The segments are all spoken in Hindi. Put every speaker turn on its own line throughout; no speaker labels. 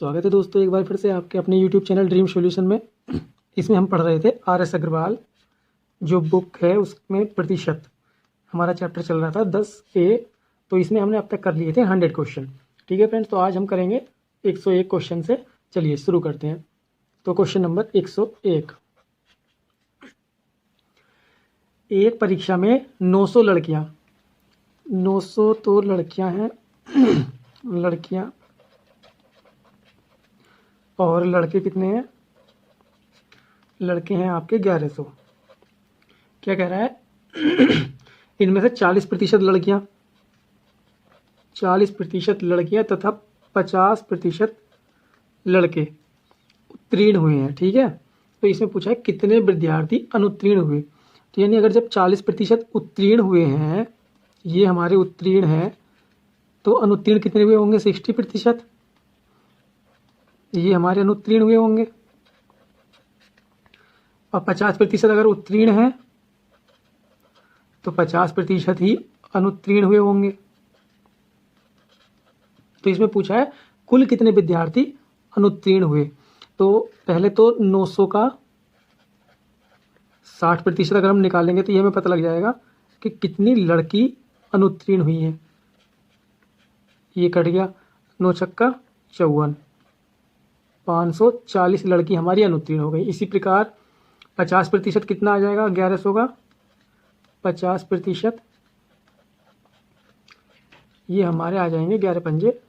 स्वागत है दोस्तों एक बार फिर से आपके अपने YouTube चैनल ड्रीम सॉल्यूशन में। इसमें हम पढ़ रहे थे RS अग्रवाल जो बुक है उसमें प्रतिशत। हमारा चैप्टर चल रहा था 10A। तो इसमें हमने अब तक कर लिए थे 100 क्वेश्चन। ठीक है फ्रेंड्स, तो आज हम करेंगे 101 क्वेश्चन से। चलिए शुरू करते हैं। तो क्वेश्चन नंबर 101। एक परीक्षा में 900 लड़कियां, 900 तो लड़कियां हैं लड़कियां और लड़के कितने हैं? लड़के हैं आपके 1100। क्या कह रहा है? इनमें से 40% लड़कियां, 40% लड़कियां तथा 50% लड़के उत्तीर्ण हुए हैं। ठीक है, तो इसमें पूछा है कितने विद्यार्थी अनुत्तीर्ण हुए। तो यानी अगर जब 40% उत्तीर्ण हुए हैं, ये हमारे उत्तीर्ण हैं, तो अनुत्तीर्ण कितने हुए होंगे? 60%। ये हमारे अनुत्तीर्ण हुए होंगे। और 50% अगर उत्तीर्ण है तो 50% ही अनुत्तीर्ण हुए होंगे। तो इसमें पूछा है कुल कितने विद्यार्थी अनुत्तीर्ण हुए। तो पहले तो 900 का 60% अगर हम निकालेंगे तो ये हमें पता लग जाएगा कि कितनी लड़की अनुत्तीर्ण हुई है। ये कट गया, 9 छक्का 54, 540 लड़की हमारी अनुत्तीर्ण हो गई। इसी प्रकार 50% कितना आ जाएगा? 1100 का 50% ये हमारे आ जाएंगे 11 पंजे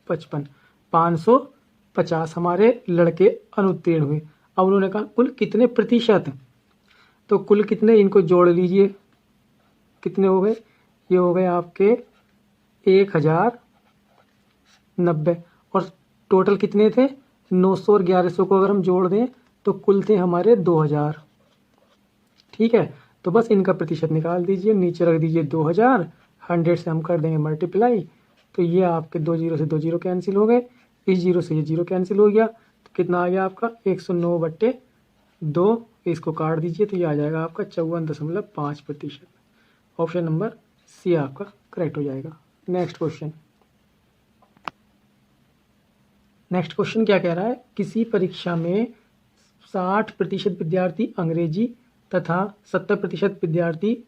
55, 550 हमारे लड़के अनुत्तीर्ण हुए। अब उन्होंने कहा कुल कितने प्रतिशत, तो कुल कितने, इनको जोड़ लीजिए, कितने हो गए? ये हो गए आपके 1090। और टोटल कितने थे? 900 और 1100 को अगर हम जोड़ दें तो कुल थे हमारे 2000। ठीक है, तो बस इनका प्रतिशत निकाल दीजिए, नीचे रख दीजिए 2000, 100 से हम कर देंगे मल्टीप्लाई। तो ये आपके 2 जीरो से 2 जीरो कैंसिल हो गए, इस जीरो से ये जीरो कैंसिल हो गया। तो कितना आ गया आपका? 109/2। इसको काट दीजिए तो ये आ जाएगा आपका 54.5%। ऑप्शन नंबर सी आपका करेक्ट हो जाएगा। Next question. नेक्स्ट क्वेश्चन क्या कह रहा है? किसी परीक्षा में 60% विद्यार्थी अंग्रेजी तथा 70% विद्यार्थी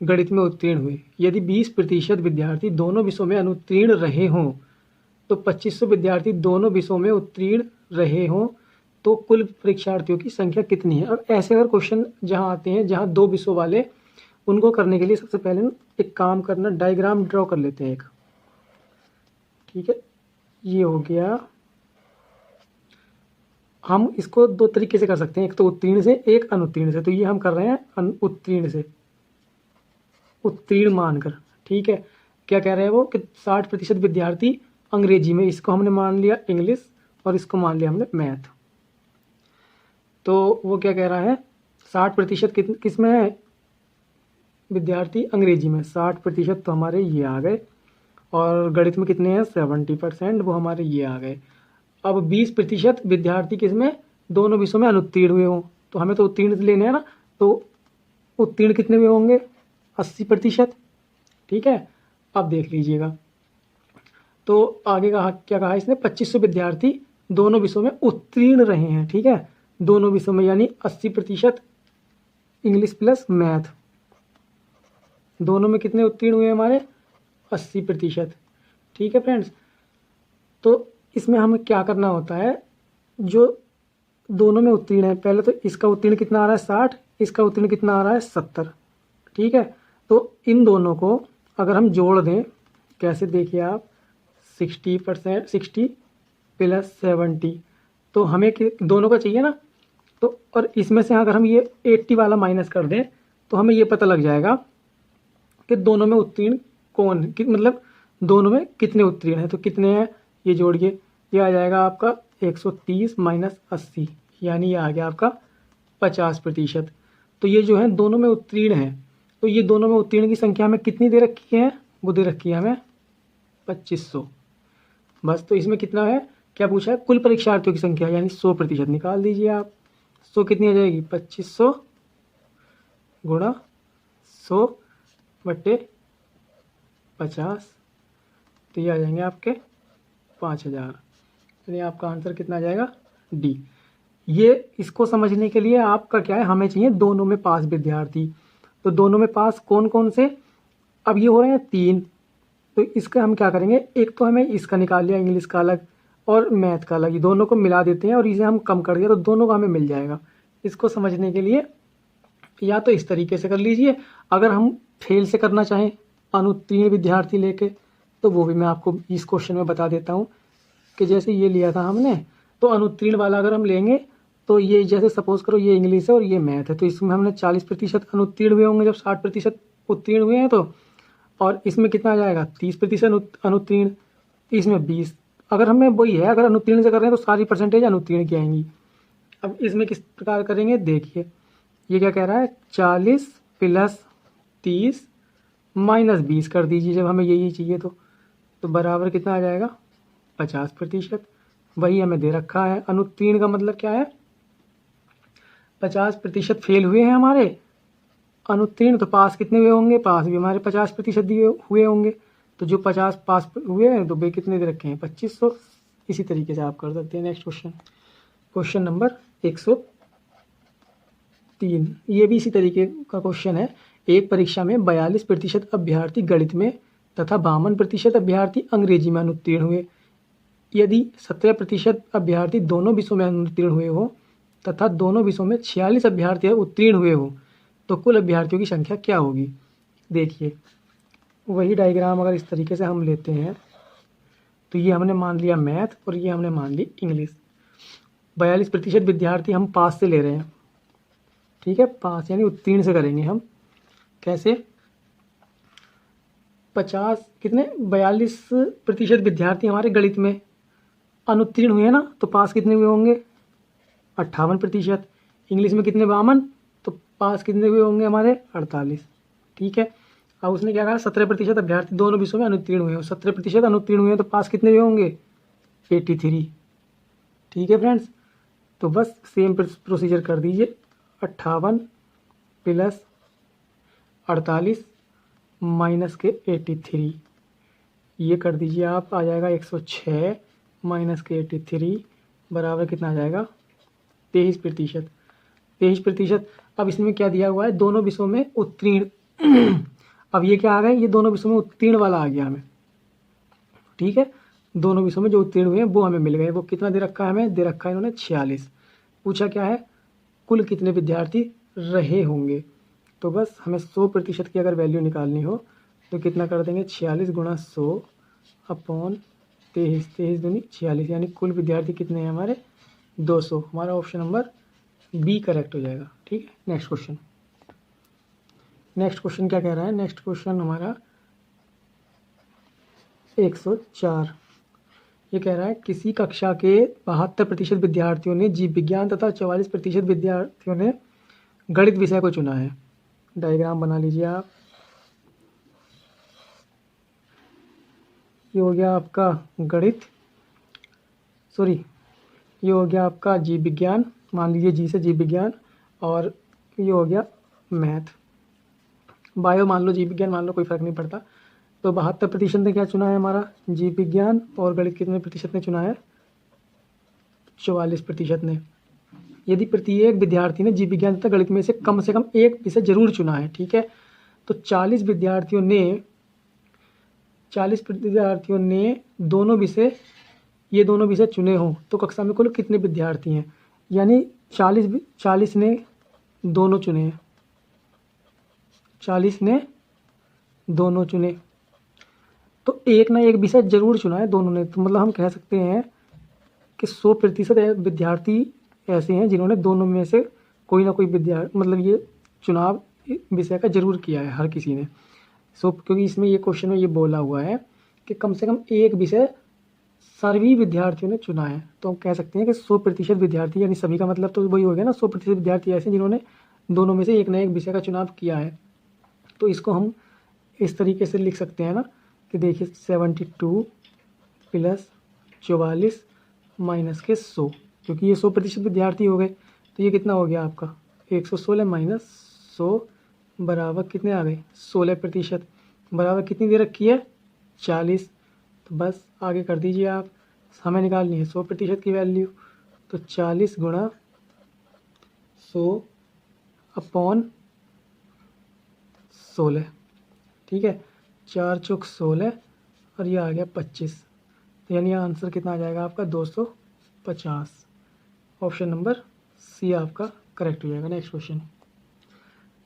गणित में उत्तीर्ण हुए। यदि 20% विद्यार्थी दोनों विषयों में अनुत्तीर्ण रहे हों तो 2500 विद्यार्थी दोनों विषयों में उत्तीर्ण रहे हों तो कुल परीक्षार्थियों की संख्या कितनी है। अब ऐसे अगर क्वेश्चन जहां आते हैं जहां 2 विषयों वाले, उनको करने के लिए सबसे पहले एक काम करना, डायग्राम ड्रॉ कर लेते हैं एक। ठीक है, ये हो गया। हम इसको 2 तरीके से कर सकते हैं, एक तो उत्तीर्ण से, एक अनुत्तीर्ण से। तो ये हम कर रहे हैं उत्तीर्ण से, उत्तीर्ण मानकर। ठीक है, क्या कह रहे हैं वो कि 60% विद्यार्थी अंग्रेजी में, इसको हमने मान लिया इंग्लिश और इसको मान लिया हमने मैथ। तो वो क्या कह रहा है? 60% किस में है? विद्यार्थी अंग्रेजी में 60%, तो हमारे ये आ गए। और गणित में कितने हैं? 70%, वो हमारे ये आ गए। अब 20% विद्यार्थी किसमें? दोनों विषयों में अनुत्तीर्ण हुए हों। तो हमें तो उत्तीर्ण लेने हैं ना, तो उत्तीर्ण कितने हुए होंगे? 80%। ठीक है, अब देख लीजिएगा। तो आगे कहा, क्या कहा इसने? 2500 विद्यार्थी दोनों विषयों में उत्तीर्ण रहे हैं। ठीक है, दोनों विषयों में, यानी 80% इंग्लिश प्लस मैथ, दोनों में कितने उत्तीर्ण हुए हमारे? 80%। ठीक है फ्रेंड्स, तो इसमें हमें क्या करना होता है? जो दोनों में उत्तीर्ण है, पहले तो इसका उत्तीर्ण कितना आ रहा है? 60, इसका उत्तीर्ण कितना आ रहा है? 70। ठीक है, तो इन दोनों को अगर हम जोड़ दें, कैसे देखिए आप, 60% 60 प्लस 70, तो हमें दोनों का चाहिए ना। तो और इसमें से अगर हम ये 80 वाला माइनस कर दें तो हमें ये पता लग जाएगा कि दोनों में उत्तीर्ण कौन, मतलब दोनों में कितने उत्तीर्ण हैं। तो कितने हैं ये जोड़िए, ये आ जाएगा आपका 130 माइनस 80, यानी ये आ गया आपका 50%। तो ये जो है दोनों में उत्तीर्ण है। तो ये दोनों में उत्तीर्ण की संख्या हमें कितनी दे रखी है? वो दे रखी है हमें 2500 बस। तो इसमें कितना है, क्या पूछा है? कुल परीक्षार्थियों की संख्या, यानी 100% निकाल दीजिए आप। 100 कितनी आ जाएगी? 2500 गुणा 100/50, तो ये आ जाएंगे आपके 5000। यानी आपका आंसर कितना आ जाएगा, डी। ये इसको समझने के लिए आपका क्या है, हमें चाहिए दोनों में पास विद्यार्थी। तो दोनों में पास कौन कौन से, अब ये हो रहे हैं 3, तो इसका हम क्या करेंगे, एक तो हमें इसका निकाल लिया इंग्लिश का अलग और मैथ का अलग, ये दोनों को मिला देते हैं और इसे हम कम कर दिया तो दोनों का हमें मिल जाएगा। इसको समझने के लिए या तो इस तरीके से कर लीजिए, अगर हम फेल से करना चाहें अनुत्तीर्ण विद्यार्थी लेके तो वो भी मैं आपको इस क्वेश्चन में बता देता हूँ कि जैसे ये लिया था हमने, तो अनुत्तीर्ण वाला अगर हम लेंगे तो ये जैसे सपोज करो ये इंग्लिश है और ये मैथ है, तो इसमें हमने 40% अनुत्तीर्ण हुए होंगे जब 60% उत्तीर्ण हुए हैं तो, और इसमें कितना आ जाएगा 30% अनुत्तीर्ण, इसमें 20। अगर हमें वही है, अगर अनुत्तीर्ण से कर रहे हैं तो सारी परसेंटेज अनुत्तीर्ण की आएंगी। अब इसमें किस प्रकार करेंगे, देखिए ये क्या कह रहा है, 40 + 30 - 20 कर दीजिए जब हमें यही चाहिए तो बराबर कितना आ जाएगा 50%। वही हमें दे रखा है। अनुत्तीर्ण का मतलब क्या है, 50% फेल हुए हैं हमारे, अनुत्तीर्ण तो पास कितने हुए होंगे, पास भी हमारे 50% दिए हुए होंगे, तो जो 50 पास हुए हैं तो वे कितने दे रखे हैं 2500। इसी तरीके से आप कर सकते हैं। नेक्स्ट क्वेश्चन, क्वेश्चन नंबर 103, ये भी इसी तरीके का क्वेश्चन है। एक परीक्षा में 42% अभ्यर्थी गणित में तथा 52% अभ्यर्थी अंग्रेजी में अनुत्तीर्ण हुए। यदि 17% अभ्यर्थी दोनों विषयों में अनुत्तीर्ण हुए हो तथा दोनों विषयों में 46 अभ्यर्थी उत्तीर्ण हुए हो तो कुल अभ्यर्थियों की संख्या क्या होगी। देखिए वही डायग्राम अगर इस तरीके से हम लेते हैं तो ये हमने मान लिया मैथ और ये हमने मान ली इंग्लिश। 42% विद्यार्थी हम पास से ले रहे हैं, ठीक है, पास यानी उत्तीर्ण से करेंगे हम। कैसे, 42% विद्यार्थी हमारे गणित में अनुत्तीर्ण हुए ना, तो पास कितने हुए होंगे 58%। इंग्लिश में कितने 52, तो पास कितने हुए होंगे हमारे 48, ठीक है। अब उसने क्या कहा 17% अभ्यर्थी दोनों विषयों में अनुत्तीर्ण हुए हो, 17% अनुत्तीर्ण हुए हैं तो पास कितने हुए होंगे 83, ठीक है फ्रेंड्स। तो बस सेम प्रोसीजर कर दीजिए, 58 + 48 - 83, ये कर दीजिए आप, आ जाएगा 106 - 83 बराबर कितना आ जाएगा 23%। 23%। अब इसमें क्या दिया हुआ है, दोनों विषयों में उत्तीर्ण अब ये क्या आ गया, ये दोनों विषयों में उत्तीर्ण वाला आ गया हमें, ठीक है। दोनों विषयों में जो उत्तीर्ण हुए हैं वो हमें मिल गए। वो कितना दे रखा है, हमें दे रखा है इन्होंने 46। पूछा क्या है, कुल कितने विद्यार्थी रहे होंगे। तो बस हमें 100% की अगर वैल्यू निकालनी हो तो कितना कर देंगे 46 × 100 / 23, 23 दूनी 46, यानी कुल विद्यार्थी कितने हैं हमारे 200। हमारा ऑप्शन नंबर बी करेक्ट हो जाएगा, ठीक है। नेक्स्ट क्वेश्चन, नेक्स्ट क्वेश्चन क्या कह रहा है, नेक्स्ट क्वेश्चन हमारा 104। ये कह रहा है किसी कक्षा के 72% विद्यार्थियों ने जीव विज्ञान तथा 44% विद्यार्थियों ने गणित विषय को चुना है। डायग्राम बना लीजिए आप। ये हो गया आपका गणित, सॉरी ये हो गया आपका जीव विज्ञान, मान लीजिए जी से जीव विज्ञान, और ये हो गया मैथ, बायो मान लो, जीव विज्ञान मान लो, कोई फ़र्क नहीं पड़ता। तो 72% ने क्या चुना है हमारा जीव विज्ञान, और गणित कितने प्रतिशत ने चुना है 44% ने। यदि प्रत्येक विद्यार्थी ने जीव विज्ञान तथा गणित में से कम एक विषय जरूर चुना है, ठीक है, तो 40 विद्यार्थियों ने दोनों विषय, ये दोनों विषय चुने हों तो कक्षा में कुल कितने विद्यार्थी हैं। यानी 40 ने दोनों चुने हैं, 40 ने दोनों चुने, तो एक ना एक विषय जरूर चुना है दोनों ने। तो मतलब हम कह सकते हैं कि 100% विद्यार्थी ऐसे हैं जिन्होंने दोनों में से कोई ना कोई मतलब ये चुनाव विषय का जरूर किया है हर किसी ने। क्योंकि इसमें ये क्वेश्चन में ये बोला हुआ है कि कम से कम एक विषय सभी विद्यार्थियों ने चुना है, तो हम कह सकते हैं कि 100% विद्यार्थी, यानी सभी का मतलब तो वही हो गया ना, 100% विद्यार्थी ऐसे जिन्होंने दोनों में से एक ना एक विषय का चुनाव किया है। तो इसको हम इस तरीके से लिख सकते हैं ना कि देखिए 72 + 44 - 100, क्योंकि ये 100% विद्यार्थी हो गए, तो ये कितना हो गया आपका 116 - 100 बराबर कितने आ गए 16%, बराबर कितनी दे रखी है 40। तो बस आगे कर दीजिए आप, हमें निकालनी है 100% की वैल्यू, तो 40 गुणा 100 अपॉन 16, ठीक है। 4 चौक 16 और ये आ गया 25, तो यानी आंसर कितना आ जाएगा आपका 250। ऑप्शन नंबर सी आपका करेक्ट हो जाएगा। Next question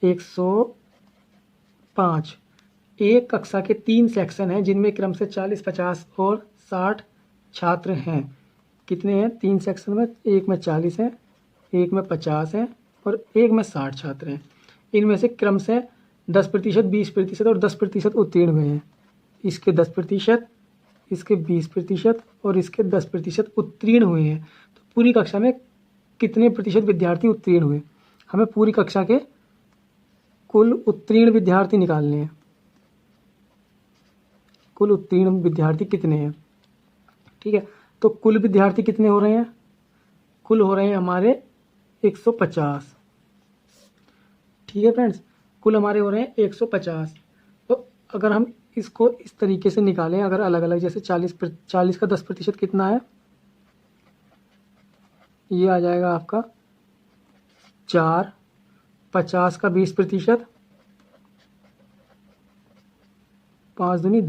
105। एक कक्षा के 3 सेक्शन हैं जिनमें क्रम से 40, 50 और 60 छात्र हैं। कितने हैं 3 सेक्शन में? एक में 40 हैं, एक में 50 हैं और एक में 60 छात्र हैं। इनमें से क्रम से 10%, 20% और 10% उत्तीर्ण हुए हैं। इसके 10%, इसके 20% और इसके 10% उत्तीर्ण हुए हैं। तो पूरी कक्षा में कितने प्रतिशत विद्यार्थी उत्तीर्ण हुए? हमें पूरी कक्षा के कुल उत्तीर्ण विद्यार्थी निकालने हैं। कुल उत्तीर्ण विद्यार्थी कितने हैं, ठीक है। तो कुल विद्यार्थी कितने हो रहे हैं? कुल हो रहे हैं हमारे 150, ठीक है फ्रेंड्स। कुल हमारे हो रहे हैं 150। तो अगर हम इसको इस तरीके से निकालें, अगर अलग अलग, जैसे 40 का 10% कितना है? ये आ जाएगा आपका 4, 50 का 20%, 5 दूनी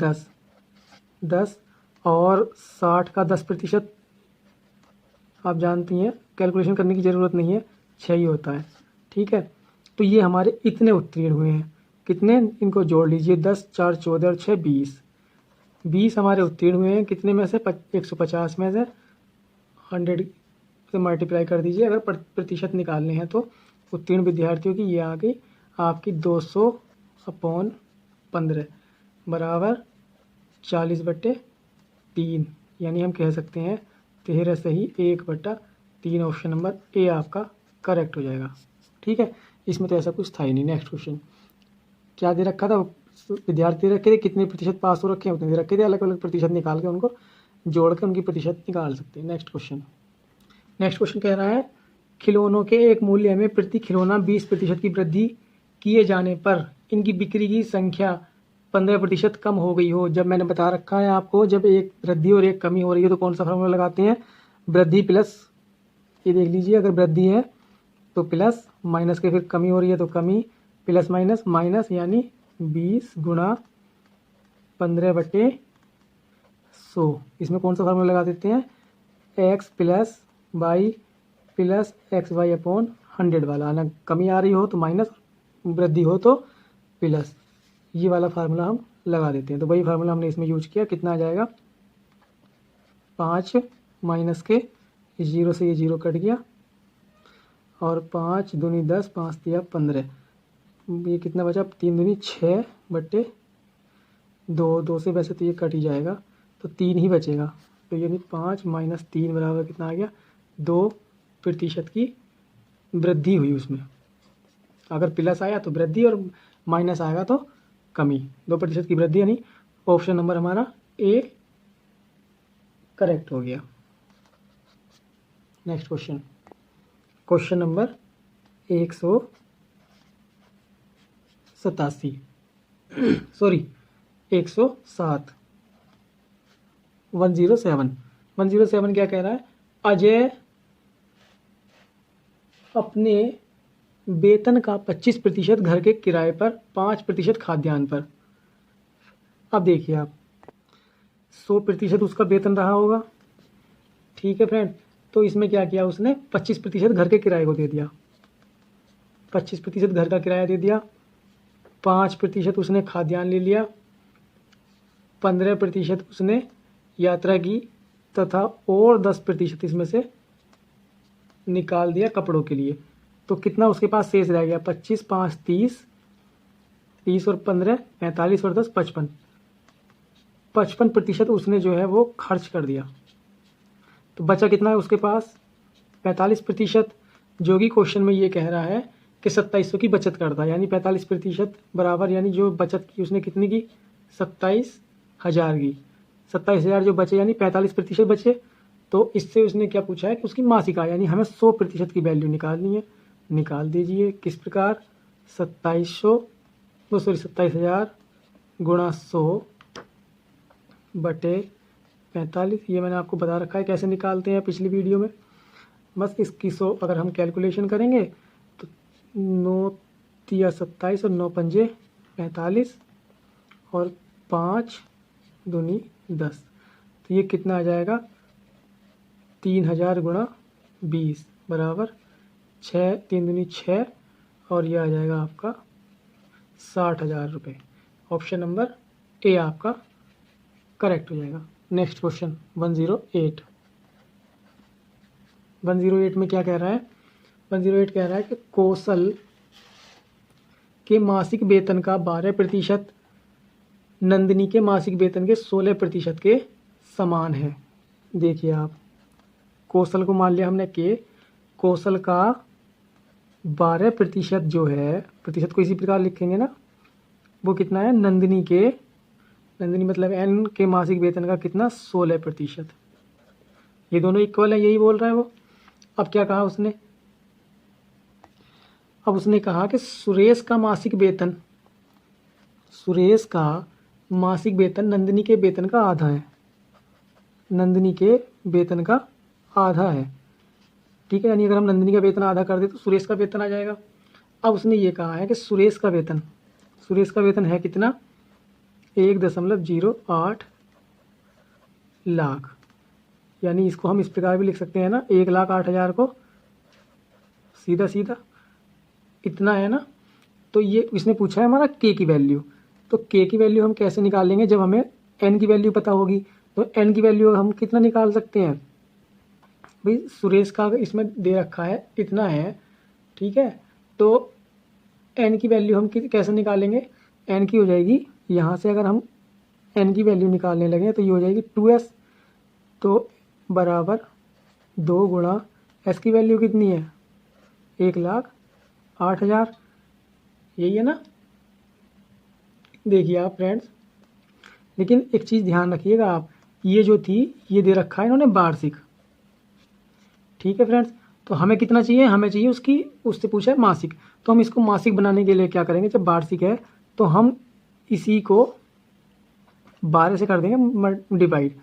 10 और 60 का 10%, आप जानती हैं कैलकुलेशन करने की ज़रूरत नहीं है, 6 ही होता है, ठीक है। तो ये हमारे इतने उत्तीर्ण हुए हैं। कितने? इनको जोड़ लीजिए, 10, 4, 14 और 6, 20 हमारे उत्तीर्ण हुए हैं। कितने में से? 150 में से 100 से मल्टीप्लाई कर दीजिए। अगर प्रतिशत निकालने हैं तो उत्तीर्ण विद्यार्थियों की ये आ गई आपकी 200/15 बराबर 40/3, यानी हम कह सकते हैं 13 सही 1/3। ऑप्शन नंबर ए आपका करेक्ट हो जाएगा, ठीक है। इसमें तो ऐसा कुछ था ही नहीं। नेक्स्ट क्वेश्चन क्या दे रखा था? विद्यार्थी रखे थे, कितने प्रतिशत पास हो रखे हैं उतने दे रखे थे। अलग अलग प्रतिशत निकाल के उनको जोड़ के उनकी प्रतिशत निकाल सकते हैं। नेक्स्ट क्वेश्चन कह रहा है खिलौनों के एक मूल्य में प्रति खिलौना 20% की वृद्धि किए जाने पर इनकी बिक्री की संख्या 15% कम हो गई हो। जब मैंने बता रखा है आपको, जब एक वृद्धि और एक कमी हो रही है तो कौन सा फार्मूला लगाते हैं? वृद्धि प्लस, ये देख लीजिए, अगर वृद्धि है तो प्लस, माइनस के फिर कमी हो रही है तो कमी, प्लस माइनस माइनस, यानी 20 गुणा 15/100। इसमें कौन सा फार्मूला लगा देते हैं? x plus Y plus XY/100 वाला। ना कमी आ रही हो तो माइनस, वृद्धि हो तो प्लस, ये वाला फार्मूला हम लगा देते हैं। तो वही फार्मूला हमने इसमें यूज किया। कितना आ जाएगा? 5 माइनस के 0 से ये 0 कट गया और 5 दूनी 10, 5 तिया 15, ये कितना बचा? 3 दूनी 6/2, 2 से वैसे तो ये कट ही जाएगा तो 3 ही बचेगा। तो यानी 5 माइनस 3 बराबर कितना आ गया? 2% की वृद्धि हुई उसमें। अगर प्लस आया तो वृद्धि और माइनस आएगा तो कमी। 2% की वृद्धि, यानी ऑप्शन नंबर हमारा ए करेक्ट हो गया। नेक्स्ट क्वेश्चन नंबर 187 सॉरी 107 107 क्या कह रहा है? अजय अपने वेतन का 25% घर के किराए पर, 5% खाद्यान्न पर। अब देखिए आप, 100% उसका वेतन रहा होगा, ठीक है फ्रेंड। तो इसमें क्या किया उसने? 25% घर के किराए को दे दिया, 25% घर का किराया दे दिया, 5% उसने खाद्यान्न ले लिया, 15% उसने यात्रा की तथा और 10% इसमें से निकाल दिया कपड़ों के लिए। तो कितना उसके पास शेष रह गया? 25, 5, 30, 30 और 15, 45 और 10, 55। 55% उसने जो है वो खर्च कर दिया। तो बचा कितना है उसके पास? 45%, जो कि क्वेश्चन में ये कह रहा है कि 2700 की बचत करता है। यानी 45% बराबर, यानी जो बचत की उसने कितनी की? 27,000 की। 27,000 जो बचे, यानी 45% बचे। तो इससे उसने क्या पूछा है कि उसकी मासिक आय, यानी हमें 100% की वैल्यू निकालनी है। निकाल दीजिए। किस प्रकार? 27,000 गुणा 100 बटे 45, ये मैंने आपको बता रखा है कैसे निकालते हैं पिछली वीडियो में। बस इसकी 100 अगर हम कैलकुलेशन करेंगे तो 9 तिया 27 और 9 पंजे 45 और 5 दूनी 10, तो ये कितना आ जाएगा 3000 गुणा 20 बराबर 6, 3 दूनी 6 और ये आ जाएगा आपका 60,000 रुपये। ऑप्शन नंबर ए आपका करेक्ट हो जाएगा। Next question 108। 108 में क्या कह रहा है? 108 कह रहा है कि कौशल के मासिक वेतन का 12% नंदिनी के मासिक वेतन के 16% के समान है। देखिए आप, कौशल को मान लिया हमने के, कौशल का 12% जो है, प्रतिशत को इसी प्रकार लिखेंगे ना, वो कितना है नंदिनी के, नंदिनी मतलब एन के मासिक वेतन का कितना 16%। ये दोनों इक्वल है, यही बोल रहा है वो। अब क्या कहा उसने? अब उसने कहा कि सुरेश का मासिक वेतन, सुरेश का मासिक वेतन नंदिनी के वेतन का आधा है, नंदिनी के वेतन का आधा है। ठीक है, यानी अगर हम नंदिनी का वेतन आधा कर दे तो सुरेश का वेतन आ जाएगा। अब उसने ये कहा है कि सुरेश का वेतन, सुरेश का वेतन है कितना 1.08 लाख, यानी इसको हम इस प्रकार भी लिख सकते हैं ना, 1,08,000 को सीधा सीधा इतना है ना। तो ये इसने पूछा है हमारा के की वैल्यू, तो के की वैल्यू हम कैसे निकालेंगे जब हमें एन की वैल्यू पता होगी। तो एन की वैल्यू हम कितना निकाल सकते हैं भाई, सुरेश का इसमें दे रखा है इतना है, ठीक है, तो एन की वैल्यू हम कैसे निकालेंगे? एन की हो जाएगी, यहाँ से अगर हम एन की वैल्यू निकालने लगे तो ये हो जाएगी 2s, तो बराबर 2 गुणा एस की वैल्यू कितनी है 1,08,000, यही है ना। देखिए आप फ्रेंड्स, लेकिन एक चीज़ ध्यान रखिएगा आप, ये जो थी ये दे रखा है इन्होंने वार्षिक, ठीक है फ्रेंड्स। तो हमें कितना चाहिए? हमें चाहिए उसकी, उससे पूछा है मासिक, तो हम इसको मासिक बनाने के लिए क्या करेंगे, जब वार्षिक है तो हम इसी को 12 से कर देंगे डिवाइड,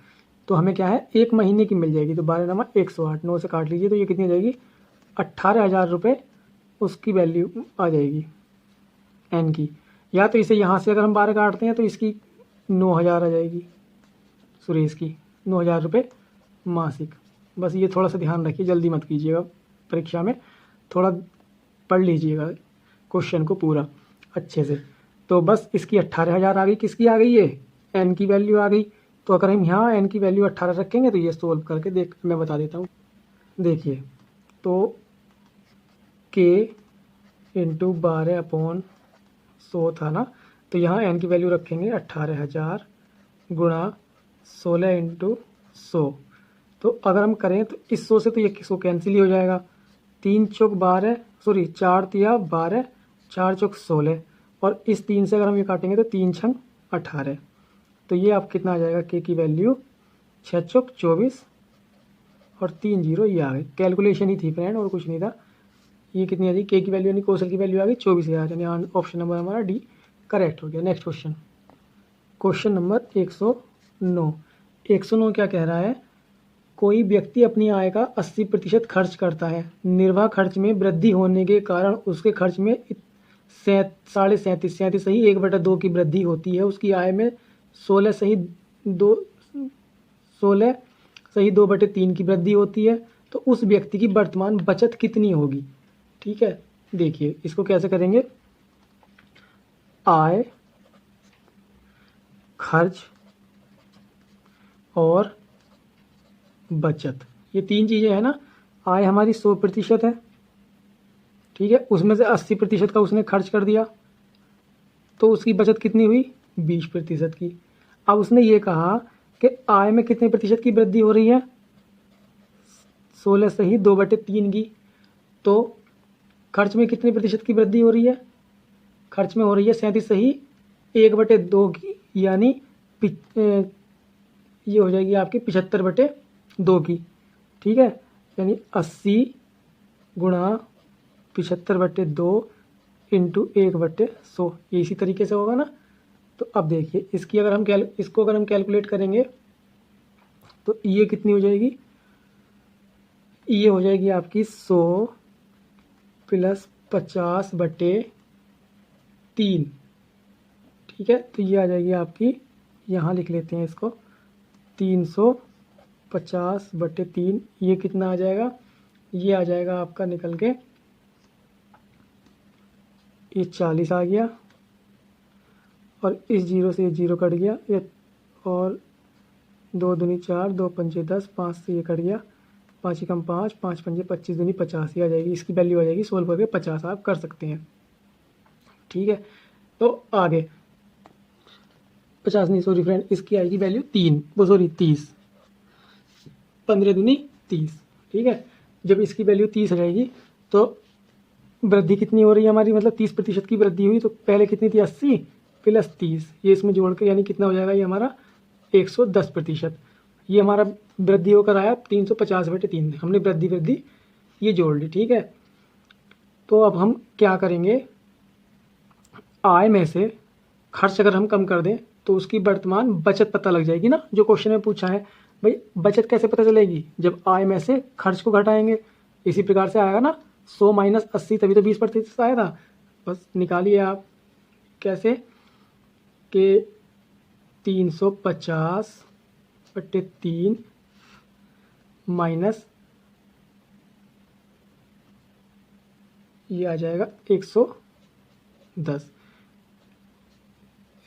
तो हमें क्या है 1 महीने की मिल जाएगी। तो 12×108, 9 से काट लीजिए तो ये कितनी आ जाएगी 18,000 रुपये उसकी वैल्यू आ जाएगी एन की। या तो इसे यहाँ से अगर हम 12 काटते हैं तो इसकी 9,000 आ जाएगी, सुरेश की 9,000 रुपये मासिक। बस ये थोड़ा सा ध्यान रखिए, जल्दी मत कीजिएगा, परीक्षा में थोड़ा पढ़ लीजिएगा क्वेश्चन को पूरा अच्छे से। तो बस इसकी 18,000 आ गई, किसकी आ गई ये एन की वैल्यू आ गई। तो अगर हम यहाँ एन की वैल्यू 18 रखेंगे तो ये सोल्व करके देख मैं बता देता हूँ। देखिए, तो के इंटू 12/100 था ना, तो यहाँ एन की वैल्यू रखेंगे 18,000 गुणा 16 इंटू 100। तो अगर हम करें तो इस 100 से तो ये 100 कैंसिल ही हो जाएगा, 3 चौक 12, सॉरी 4 तिया 12, 4 चौक 16, और इस 3 से अगर हम ये काटेंगे तो 3 छंग 18। तो ये आप कितना आ जाएगा के की वैल्यू 6 चौक 24 और 3 जीरो ये आ गई। कैलकुलेशन ही थी फ्रेंड, और कुछ नहीं था। ये कितनी आ गई के की वैल्यू, यानी कौशल की वैल्यू आ गई 24,000, यानी ऑप्शन नंबर हमारा डी करेक्ट हो गया। Next question, question number 109। 109 क्या कह रहा है? कोई व्यक्ति अपनी आय का 80% खर्च करता है, निर्वाह खर्च में वृद्धि होने के कारण उसके खर्च में 37.5 सही 1/2 की वृद्धि होती है। उसकी आय में 16 सही 2/3 की वृद्धि होती है। तो उस व्यक्ति की वर्तमान बचत कितनी होगी? ठीक है, देखिए इसको कैसे करेंगे, आय, खर्च और बचत, ये 3 चीज़ें हैं ना। आय हमारी 100% है, ठीक है, उसमें से 80% का उसने खर्च कर दिया, तो उसकी बचत कितनी हुई 20% की। अब उसने ये कहा कि आय में कितने प्रतिशत की वृद्धि हो रही है 16 सही 2/3 की। तो खर्च में कितने प्रतिशत की वृद्धि हो रही है? खर्च में हो रही है 37 सही 1/2 की, यानी ये हो जाएगी आपकी 75/2 की, ठीक है, यानी 80 गुणा 75/2 इंटू 1/100, ये इसी तरीके से होगा ना। तो अब देखिए इसकी अगर हम इसको अगर हम कैलकुलेट करेंगे तो ये कितनी हो जाएगी, ये हो जाएगी आपकी 100 प्लस 50/3। ठीक है, तो ये आ जाएगी आपकी, यहाँ लिख लेते हैं इसको, 350/3। ये कितना आ जाएगा, ये आ जाएगा आपका निकल के, ये 40 आ गया, और इस जीरो से ये जीरो कट गया, ये और 2 दूनी 4, 2 पंजे 10, 5 से ये कट गया, 5 एकम 5, 5 पंजे 25 दूनी 85 आ जाएगी। इसकी वैल्यू आ जाएगी 16 करके 50 आप कर सकते हैं। ठीक है, तो आगे 50 नहीं, सॉरी फ्रेंड, इसकी आएगी वैल्यू 30, 15 दूनी 30। ठीक है, जब इसकी वैल्यू 30 हो जाएगी तो वृद्धि कितनी हो रही है हमारी, मतलब 30% की वृद्धि हुई। तो पहले कितनी थी, 80 प्लस 30, ये इसमें जोड़ के यानी कितना हो जाएगा, ये हमारा 110%। ये हमारा वृद्धि होकर आया 350/3, हमने वृद्धि ये जोड़ ली। ठीक है, तो अब हम क्या करेंगे, आय में से खर्च अगर हम कम कर दें तो उसकी वर्तमान बचत पता लग जाएगी ना, जो क्वेश्चन में पूछा है। भाई बचत कैसे पता चलेगी, जब आय में से खर्च को घटाएंगे। इसी प्रकार से आएगा ना, 100 माइनस 80 तभी तो 20% आया था। बस निकालिए आप, कैसे कि 350/3 माइनस ये आ जाएगा 110।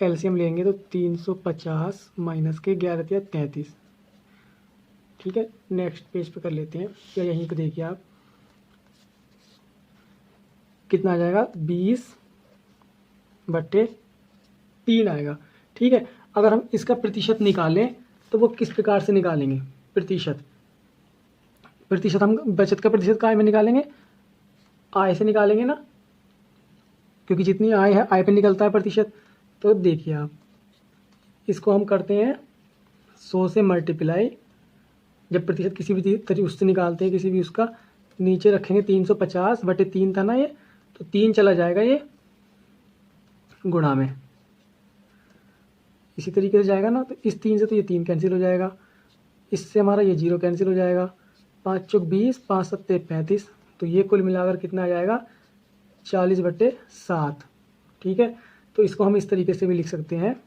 एलसीएम लेंगे तो 350 माइनस के 11 या 33। ठीक है, नेक्स्ट पेज पे कर लेते हैं, या यहीं पे देखिए आप, कितना आ जाएगा, 20/3 आएगा। ठीक है, अगर हम इसका प्रतिशत निकालें तो वो किस प्रकार से निकालेंगे, प्रतिशत हम बचत का प्रतिशत काय में निकालेंगे, आय से निकालेंगे ना, क्योंकि जितनी आय है आय पे निकलता है प्रतिशत। तो देखिए आप, इसको हम करते हैं 100 से मल्टीप्लाई, जब प्रतिशत किसी भी तरीके उससे निकालते हैं, किसी भी उसका, नीचे रखेंगे 350/3 था ना ये, तो 3 चला जाएगा ये गुणा में, इसी तरीके से जाएगा ना। तो इस 3 से तो ये 3 कैंसिल हो जाएगा, इससे हमारा ये 0 कैंसिल हो जाएगा, 5 चौक 20, 5 सत्ते 35, तो ये कुल मिलाकर कितना आ जाएगा, 40/7। ठीक है, तो इसको हम इस तरीके से भी लिख सकते हैं,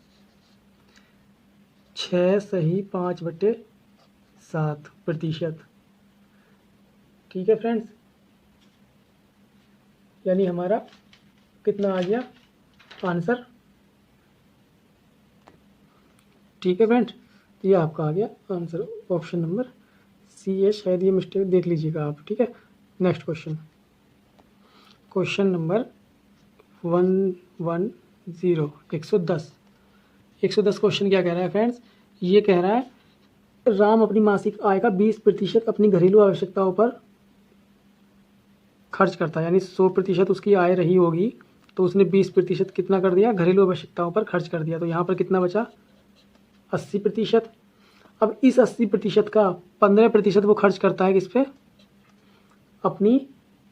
6 सही 5/7%। ठीक है फ्रेंड्स, यानी हमारा कितना आ गया आंसर। ठीक है फ्रेंड्स, ये आपका आ गया आंसर, ऑप्शन नंबर सी है, शायद ये मिस्टेक देख लीजिएगा आप। ठीक है, next question, question number 110, 110 question क्या कह रहा है फ्रेंड्स, ये कह रहा है राम अपनी मासिक आय का 20% अपनी घरेलू आवश्यकताओं पर खर्च करता है, यानी 100% उसकी आय रही होगी, तो उसने 20% कितना कर दिया, घरेलू आवश्यकताओं पर खर्च कर दिया। तो यहाँ पर कितना बचा, 80%। अब इस 80% का 15% वो खर्च करता है किस पे, अपनी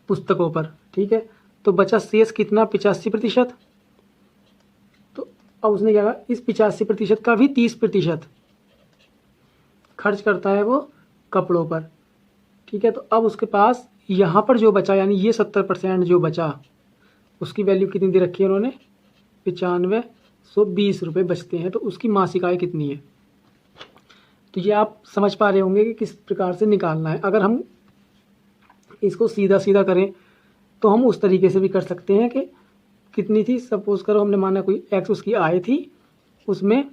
पुस्तकों पर। ठीक है, तो बचा शेष कितना, 85%। तो अब उसने क्या कहा, इस 85% का भी 30% खर्च करता है वो कपड़ों पर। ठीक है, तो अब उसके पास यहाँ पर जो बचा, यानी ये 70% जो बचा, उसकी वैल्यू कितनी दे रखी है उन्होंने, 9520 रुपये बचते हैं। तो उसकी मासिक आय कितनी है, तो ये आप समझ पा रहे होंगे कि किस प्रकार से निकालना है। अगर हम इसको सीधा सीधा करें तो हम उस तरीके से भी कर सकते हैं कि कितनी थी, सपोज करो हमने माना कोई एक्स उसकी आय थी, उसमें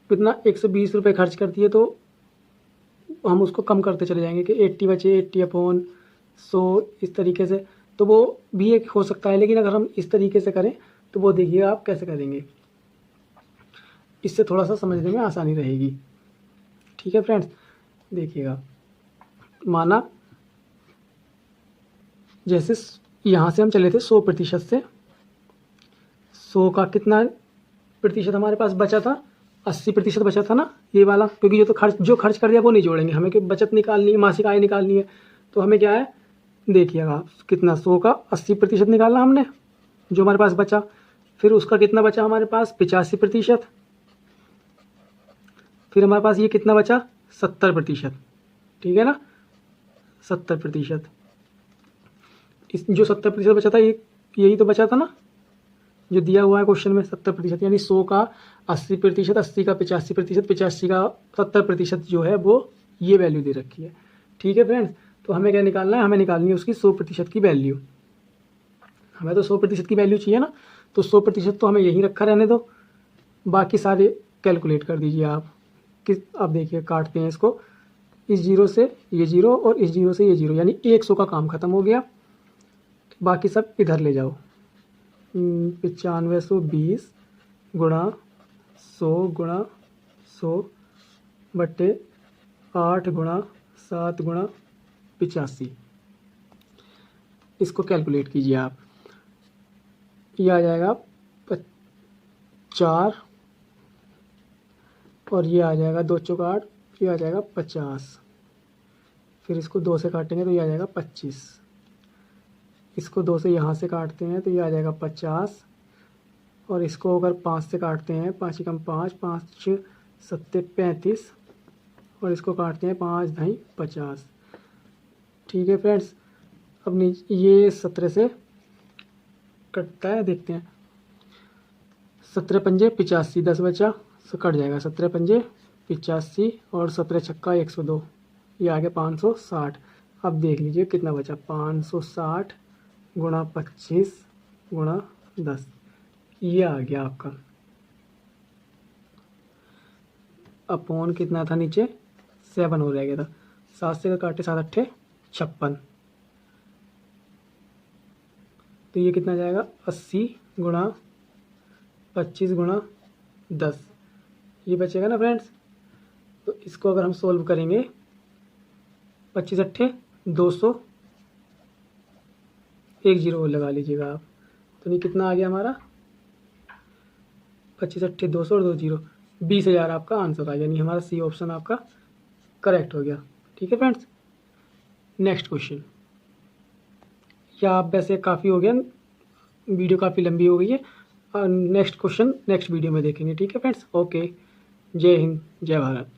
कितना 120 रुपये खर्च करती है, तो हम उसको कम करते चले जाएंगे कि 80 बचे, 80/100, इस तरीके से। तो वो भी एक हो सकता है, लेकिन अगर हम इस तरीके से करें तो वो देखिए आप कैसे करेंगे, इससे थोड़ा सा समझने में आसानी रहेगी। ठीक है फ्रेंड्स, देखिएगा, माना जैसे यहाँ से हम चले थे 100% से, 100 का कितना प्रतिशत हमारे पास बचा था, 80% बचा था ना ये वाला, क्योंकि जो खर्च कर दिया वो नहीं जोड़ेंगे, हमें कि बचत निकालनी है, मासिक आय निकालनी है। तो हमें क्या है, देखिएगा कितना, 100 का 80% निकालना हमने, जो हमारे पास बचा, फिर उसका कितना बचा हमारे पास, 85%, फिर हमारे पास ये कितना बचा, 70%, ठीक है ना, 70%। इस जो 70% बचा था ये यही तो बचा था ना, जो दिया हुआ है क्वेश्चन में 70%, यानी 100 का 80%, 80 का 85%, 85 का 70% जो है वो ये वैल्यू दे रखी है। ठीक है फ्रेंड्स, तो हमें क्या निकालना है, हमें निकालनी है उसकी 100% की वैल्यू। हमें तो 100% की वैल्यू चाहिए ना, तो 100% तो हमें यहीं रखा रहने दो, बाकी सारे कैलकुलेट कर दीजिए आप। आप देखिए काटते हैं इसको, इस जीरो से ये जीरो और इस जीरो से ये जीरो, यानी 100 का काम खत्म हो गया। बाकी सब इधर ले जाओ, 9520 गुणा 100 गुणा 100 बट्टे 8 गुणा 7 गुणा 85, इसको कैलकुलेट कीजिए आप। ये आ जाएगा 4 और ये आ जाएगा 2 चौक 8, ये आ जाएगा 50। फिर इसको 2 से काटेंगे तो ये आ जाएगा 25। इसको 2 से यहाँ से काटते हैं तो ये आ जाएगा 50, और इसको अगर 5 से काटते हैं, 5 कम 5, 5 7 35, और इसको काटते हैं 5 ढाई 50। ठीक है फ्रेंड्स, अब ये 17 से कटता है, देखते हैं। 17 पंजे 85, 10 बचा तो कट जाएगा, 17 पंजे 85 और 17 छक्का 102, ये आ गया 560। अब देख लीजिए कितना बचा, 560 गुणा 25 गुणा 10, ये आ गया आपका। अपॉन कितना था नीचे, 7 हो रह गया था, 7 से काटे 7 अट्ठे 56, तो ये कितना जाएगा 80 गुणा 25 गुणा 10, ये बचेगा ना फ्रेंड्स। तो इसको अगर हम सोल्व करेंगे, 25 अट्ठे 200, एक जीरो लगा लीजिएगा आप, तो ये कितना आ गया हमारा, 25 अट्ठे 200 और 2 जीरो, 20,000 आपका आंसर आ गया, यानी हमारा सी ऑप्शन आपका करेक्ट हो गया। ठीक है फ्रेंड्स, नेक्स्ट क्वेश्चन। या आप वैसे काफ़ी हो गया, वीडियो काफ़ी लंबी हो गई है, नेक्स्ट क्वेश्चन नेक्स्ट वीडियो में देखेंगे। ठीक है फ्रेंड्स, ओके, जय हिंद जय भारत।